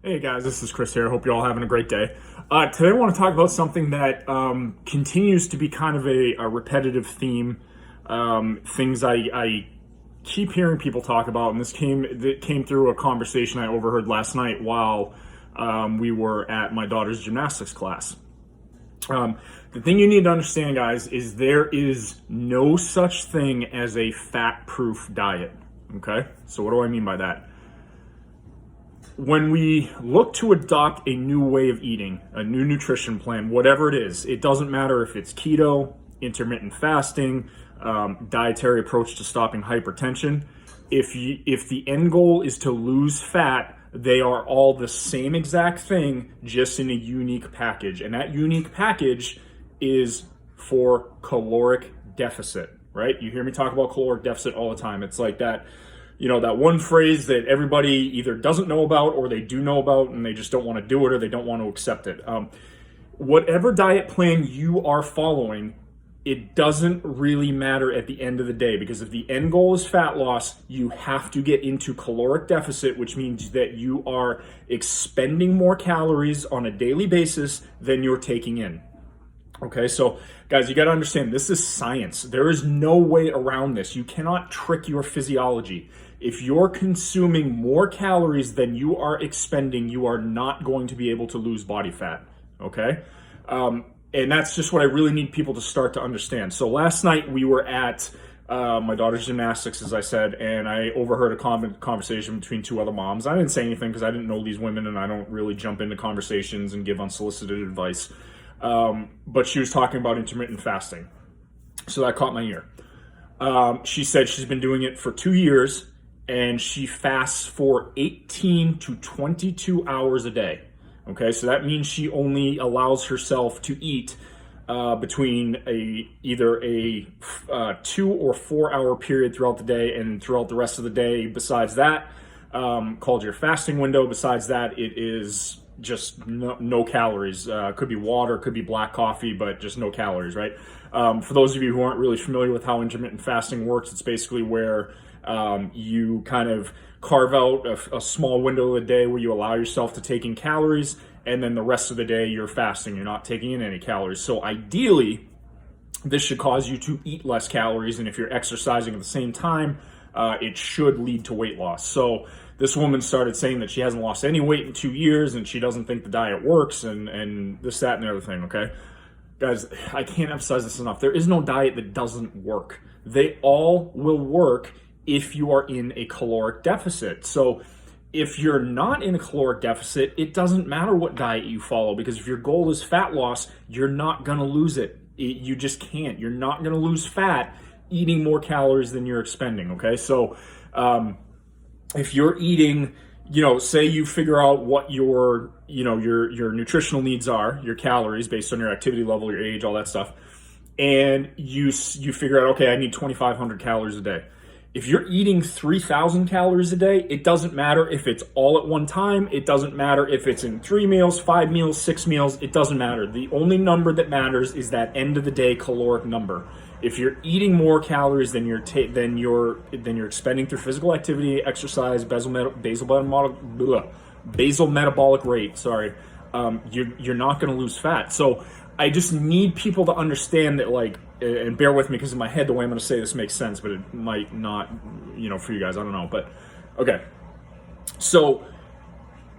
Hey guys, this is Chris here. Hope you're all having a great day. Today I want to talk about something that continues to be kind of a repetitive theme. Things I keep hearing people talk about, and that came through a conversation I overheard last night while we were at my daughter's gymnastics class. The thing you need to understand, guys, is there is no such thing as a fat-proof diet. Okay? So what do I mean by that? When we look to adopt a new way of eating, a new nutrition plan, whatever it is, it doesn't matter if it's keto, intermittent fasting, dietary approach to stopping hypertension. If the end goal is to lose fat, they are all the same exact thing, just in a unique package. And that unique package is for caloric deficit, right? You hear me talk about caloric deficit all the time. It's like that, that one phrase that everybody either doesn't know about or they do know about and they just don't want to do it or they don't want to accept it. Whatever diet plan you are following, it doesn't really matter at the end of the day, because if the end goal is fat loss, you have to get into caloric deficit, which means that you are expending more calories on a daily basis than you're taking in. Okay, so guys, you got to understand, this is science. There is no way around this. You cannot trick your physiology. If you're consuming more calories than you are expending, you are not going to be able to lose body fat. Okay, and that's just what I really need people to start to understand. So last night we were at my daughter's gymnastics, as I said, and I overheard a conversation between two other moms. I didn't say anything because I didn't know these women, and I don't really jump into conversations and give unsolicited advice. But she was talking about intermittent fasting. So that caught my ear. She said she's been doing it for 2 years, and she fasts for 18 to 22 hours a day. Okay, so that means she only allows herself to eat between either a 2 or 4 hour period throughout the day, and throughout the rest of the day, besides that, called your fasting window. Besides that, it is just no calories. Could be water, could be black coffee, but just no calories, right? For those of you who aren't really familiar with how intermittent fasting works, it's basically where you kind of carve out a small window of the day where you allow yourself to take in calories, and then the rest of the day you're fasting. You're not taking in any calories. So ideally, this should cause you to eat less calories, and if you're exercising at the same time, it should lead to weight loss. So this woman started saying that she hasn't lost any weight in 2 years, and she doesn't think the diet works, and this, that, and the other thing, okay? Guys, I can't emphasize this enough. There is no diet that doesn't work. They all will work if you are in a caloric deficit. So if you're not in a caloric deficit, it doesn't matter what diet you follow, because if your goal is fat loss, you're not going to lose it. You just can't. You're not going to lose fat eating more calories than you're expending, okay? So if you're eating, say you figure out what your nutritional needs are, your calories based on your activity level, your age, all that stuff, and you figure out, okay, I need 2,500 calories a day. If you're eating 3,000 calories a day, it doesn't matter if it's all at one time. It doesn't matter if it's in 3 meals, 5 meals, 6 meals. It doesn't matter. The only number that matters is that end of the day caloric number. If you're eating more calories than you're expending through physical activity, exercise, basal metabolic rate, you're not going to lose fat. So I just need people to understand that, and bear with me, because in my head the way I'm going to say this makes sense, but it might not, for you guys, I don't know. But okay, so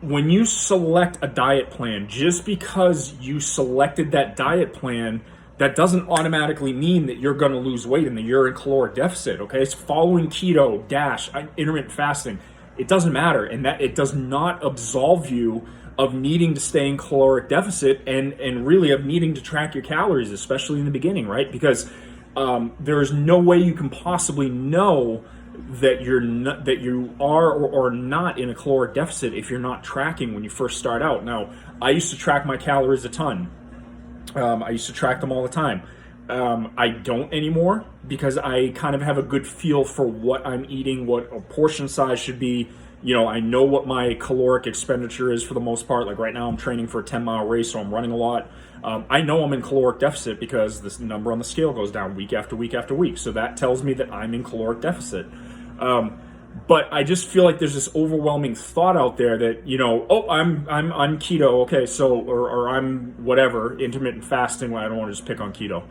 when you select a diet plan, just because you selected that diet plan, that doesn't automatically mean that you're going to lose weight and that you're in caloric deficit, okay? It's following keto, DASH, intermittent fasting. It doesn't matter, and that it does not absolve you of needing to stay in caloric deficit and really of needing to track your calories, especially in the beginning, right? Because there is no way you can possibly know that you are or not in a caloric deficit if you're not tracking when you first start out. Now, I used to track my calories a ton. I used to track them all the time. I don't anymore, because I kind of have a good feel for what I'm eating, what a portion size should be. I know what my caloric expenditure is for the most part. Like right now I'm training for a 10-mile race, so I'm running a lot. I know I'm in caloric deficit because this number on the scale goes down week after week after week. So that tells me that I'm in caloric deficit. But I just feel like there's this overwhelming thought out there that, you know, oh, I'm keto, okay, so or I'm whatever, intermittent fasting. Well, I don't want to just pick on keto.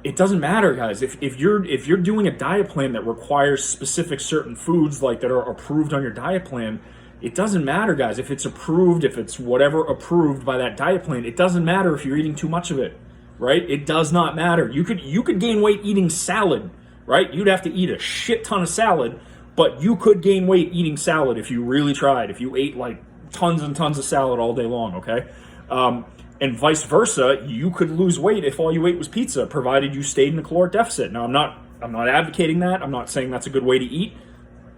It doesn't matter, guys. If you're doing a diet plan that requires specific certain foods like that are approved on your diet plan, it doesn't matter, guys. If it's approved, if it's whatever approved by that diet plan, it doesn't matter if you're eating too much of it, right? It does not matter. You could gain weight eating salad, right? You'd have to eat a shit ton of salad, but you could gain weight eating salad if you really tried. If you ate like tons and tons of salad all day long, okay? And vice versa, you could lose weight if all you ate was pizza, provided you stayed in a caloric deficit. Now, I'm not advocating that. I'm not saying that's a good way to eat.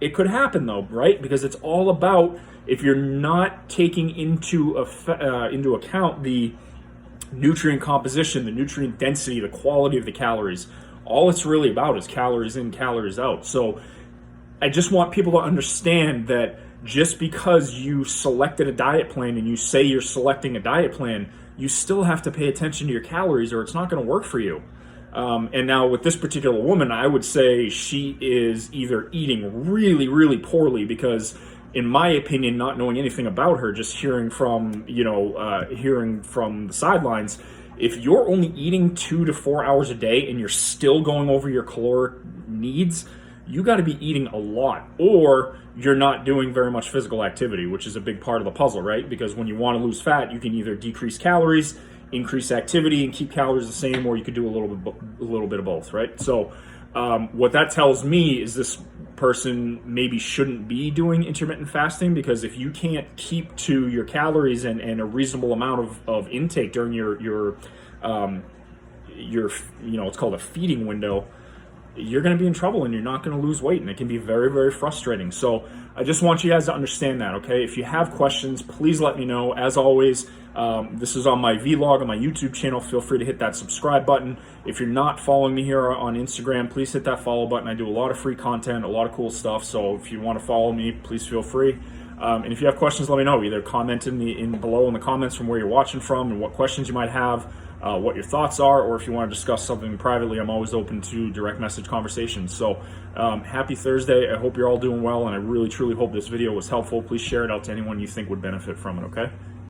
It could happen though, right? Because it's all about, if you're not taking into account the nutrient composition, the nutrient density, the quality of the calories. All it's really about is calories in, calories out. So I just want people to understand that just because you selected a diet plan and you say you're selecting a diet plan, you still have to pay attention to your calories or it's not going to work for you. And now with this particular woman, I would say she is either eating really, really poorly because, in my opinion, not knowing anything about her, just hearing from the sidelines, if you're only eating 2 to 4 hours a day and you're still going over your caloric needs, you got to be eating a lot, or you're not doing very much physical activity, which is a big part of the puzzle, right? Because when you want to lose fat, you can either decrease calories, increase activity, and keep calories the same, or you could do a little bit of both, right? So what that tells me is this person maybe shouldn't be doing intermittent fasting, because if you can't keep to your calories and a reasonable amount of intake during your it's called a feeding window, you're going to be in trouble and you're not going to lose weight, and it can be very, very frustrating. So I just want you guys to understand that, okay? If you have questions, please let me know. As always, this is on my vlog on my YouTube channel. Feel free to hit that subscribe button. If you're not following me here on Instagram, please hit that follow button. I do a lot of free content, a lot of cool stuff. So if you want to follow me, please feel free. And if you have questions, let me know. Either comment below in the comments from where you're watching from and what questions you might have, what your thoughts are, or if you want to discuss something privately, I'm always open to direct message conversations. So happy Thursday. I hope you're all doing well, and I really, truly hope this video was helpful. Please share it out to anyone you think would benefit from it, okay?